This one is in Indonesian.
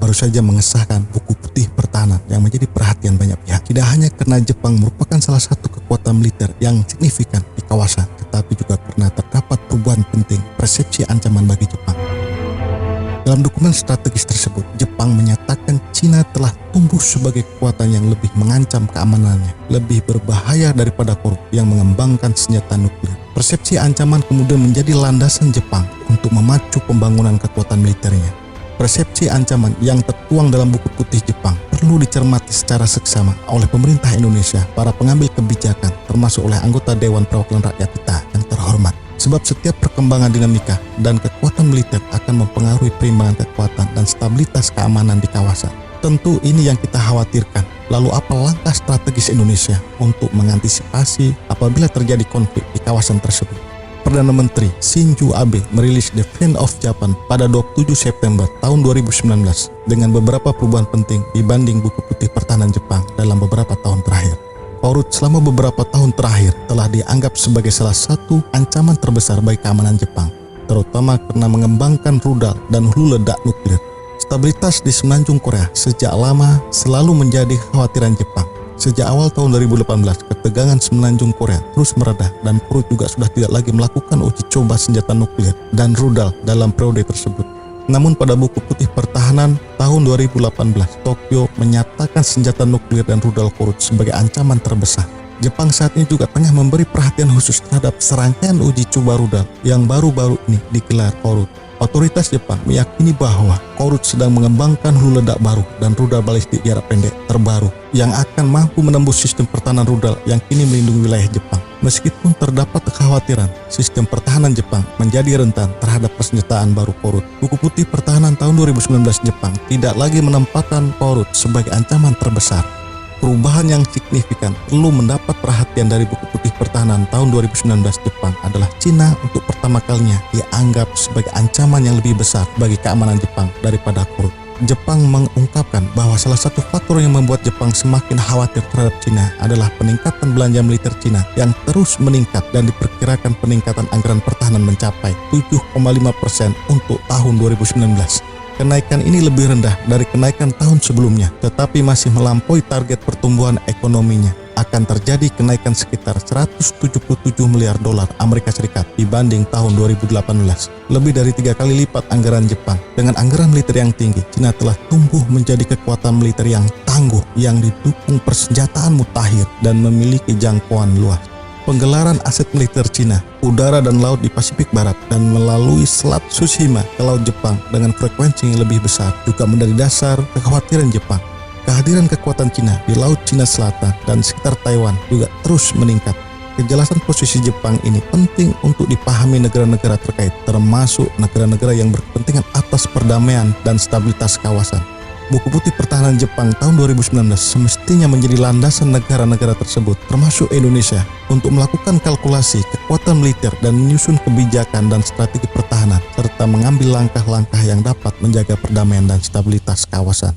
baru saja mengesahkan buku putih pertahanan yang menjadi perhatian banyak pihak. Tidak hanya karena Jepang merupakan salah satu kekuatan militer yang signifikan di kawasan, tetapi juga karena terdapat perubahan penting persepsi ancaman bagi Jepang. Dalam dokumen strategis tersebut, Jepang menyatakan Cina telah tumbuh sebagai kekuatan yang lebih mengancam keamanannya, lebih berbahaya daripada korup yang mengembangkan senjata nuklir. Persepsi ancaman kemudian menjadi landasan Jepang untuk memacu pembangunan kekuatan militernya. Persepsi ancaman yang tertuang dalam buku putih Jepang perlu dicermati secara seksama oleh pemerintah Indonesia, para pengambil kebijakan, termasuk oleh anggota Dewan Perwakilan Rakyat kita yang terhormat. Sebab setiap perkembangan dinamika dan kekuatan militer akan mempengaruhi perimbangan kekuatan dan stabilitas keamanan di kawasan. Tentu ini yang kita khawatirkan. Lalu apa langkah strategis Indonesia untuk mengantisipasi apabila terjadi konflik di kawasan tersebut? Perdana Menteri Shinzo Abe merilis Defense of Japan pada 27 September tahun 2019 dengan beberapa perubahan penting dibanding buku putih pertahanan Jepang dalam beberapa tahun terakhir. Korut selama beberapa tahun terakhir telah dianggap sebagai salah satu ancaman terbesar bagi keamanan Jepang, terutama karena mengembangkan rudal dan hulu ledak nuklir. Stabilitas di semenanjung Korea sejak lama selalu menjadi kekhawatiran Jepang. Sejak awal tahun 2018, ketegangan semenanjung Korea terus mereda dan Korut juga sudah tidak lagi melakukan uji coba senjata nuklir dan rudal dalam periode tersebut. Namun pada buku putih pertahanan tahun 2018, Tokyo menyatakan senjata nuklir dan rudal Korut sebagai ancaman terbesar. Jepang saat ini juga tengah memberi perhatian khusus terhadap serangkaian uji coba rudal yang baru-baru ini digelar Korut. Otoritas Jepang meyakini bahwa Korut sedang mengembangkan hulu ledak baru dan rudal balistik jarak pendek terbaru yang akan mampu menembus sistem pertahanan rudal yang kini melindungi wilayah Jepang. Meskipun terdapat kekhawatiran sistem pertahanan Jepang menjadi rentan terhadap persenjataan baru Korut, buku putih pertahanan tahun 2019 Jepang tidak lagi menempatkan Korut sebagai ancaman terbesar. Perubahan yang signifikan perlu mendapat perhatian dari buku putih pertahanan tahun 2019 Jepang adalah Cina untuk pertama kalinya dianggap sebagai ancaman yang lebih besar bagi keamanan Jepang daripada Korut. Jepang mengungkapkan bahwa salah satu faktor yang membuat Jepang semakin khawatir terhadap Cina adalah peningkatan belanja militer Cina yang terus meningkat dan diperkirakan peningkatan anggaran pertahanan mencapai 7,5% untuk tahun 2019. Kenaikan ini lebih rendah dari kenaikan tahun sebelumnya, tetapi masih melampaui target pertumbuhan ekonominya. Akan terjadi kenaikan sekitar 177 miliar dolar Amerika Serikat dibanding tahun 2018. Lebih dari 3 kali lipat anggaran Jepang. Dengan anggaran militer yang tinggi, Cina telah tumbuh menjadi kekuatan militer yang tangguh, yang didukung persenjataan mutakhir dan memiliki jangkauan luas. Penggelaran aset militer Cina, udara dan laut di Pasifik Barat dan melalui Selat Tsushima ke Laut Jepang dengan frekuensi yang lebih besar juga menjadi dasar kekhawatiran Jepang. Kehadiran kekuatan Cina di Laut Cina Selatan dan sekitar Taiwan juga terus meningkat. Kejelasan posisi Jepang ini penting untuk dipahami negara-negara terkait, termasuk negara-negara yang berkepentingan atas perdamaian dan stabilitas kawasan. Buku putih pertahanan Jepang tahun 2019 semestinya menjadi landasan negara-negara tersebut, termasuk Indonesia, untuk melakukan kalkulasi kekuatan militer dan menyusun kebijakan dan strategi pertahanan, serta mengambil langkah-langkah yang dapat menjaga perdamaian dan stabilitas kawasan.